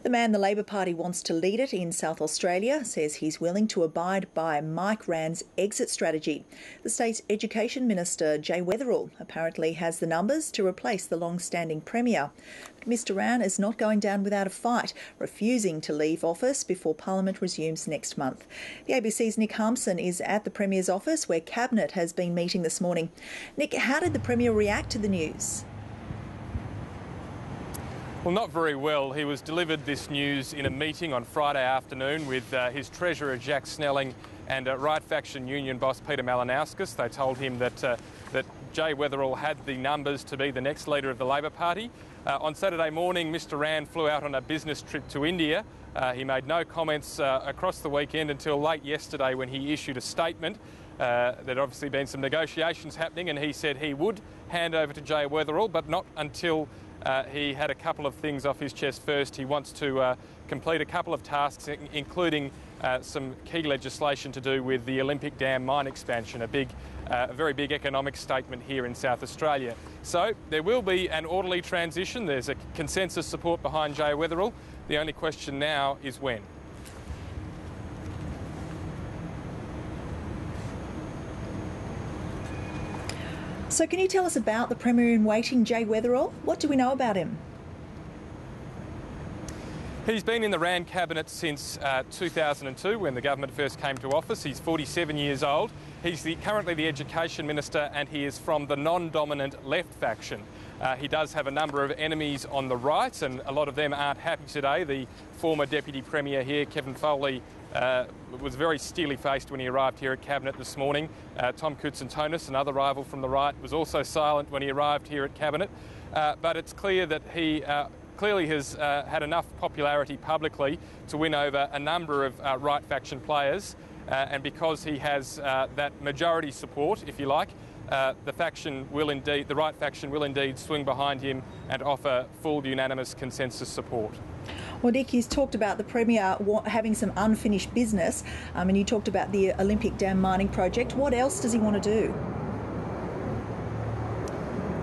The man the Labor Party wants to lead it in South Australia says he's willing to abide by Mike Rann's exit strategy. The state's Education Minister Jay Weatherill apparently has the numbers to replace the long-standing Premier. But Mr Rann is not going down without a fight, refusing to leave office before Parliament resumes next month. The ABC's Nick Harmson is at the Premier's office where Cabinet has been meeting this morning. Nick, how did the Premier react to the news? Well, not very well. He was delivered this news in a meeting on Friday afternoon with his Treasurer Jack Snelling and Right Faction Union boss Peter Malinauskas. They told him that Jay Weatherill had the numbers to be the next leader of the Labor Party. On Saturday morning, Mr Rann flew out on a business trip to India. He made no comments across the weekend until late yesterday when he issued a statement. There'd obviously been some negotiations happening, and he said he would hand over to Jay Weatherill, but not until he had a couple of things off his chest first. He wants to complete a couple of tasks, including some key legislation to do with the Olympic Dam mine expansion, a very big economic statement here in South Australia. So there will be an orderly transition. There's a consensus support behind Jay Weatherill. The only question now is when. So can you tell us about the Premier-in-waiting, Jay Weatherill? What do we know about him? He's been in the Rann cabinet since 2002 when the government first came to office. He's 47 years old. He's currently the Education Minister, and he is from the non-dominant left faction. He does have a number of enemies on the right, and a lot of them aren't happy today. The former Deputy Premier here, Kevin Foley, was very steely-faced when he arrived here at Cabinet this morning. Tom Koutsantonis, another rival from the right, was also silent when he arrived here at Cabinet. But it's clear that he clearly has had enough popularity publicly to win over a number of right faction players. And because he has that majority support, if you like, the right faction will indeed swing behind him and offer full unanimous consensus support. Well, Nick, he's talked about the Premier having some unfinished business, and you talked about the Olympic Dam mining project. What else does he want to do?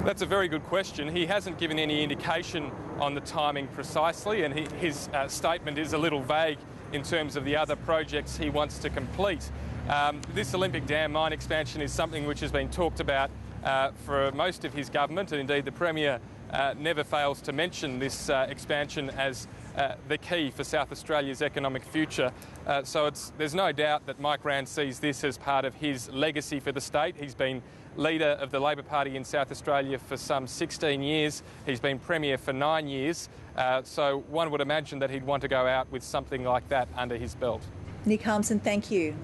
That's a very good question. He hasn't given any indication on the timing precisely, and his statement is a little vague in terms of the other projects he wants to complete. This Olympic Dam mine expansion is something which has been talked about for most of his government, and indeed the Premier never fails to mention this expansion as the key for South Australia's economic future. So there's no doubt that Mike Rann sees this as part of his legacy for the state. He's been leader of the Labor Party in South Australia for some 16 years. He's been Premier for 9 years. So one would imagine that he'd want to go out with something like that under his belt. Nick Harmson, thank you.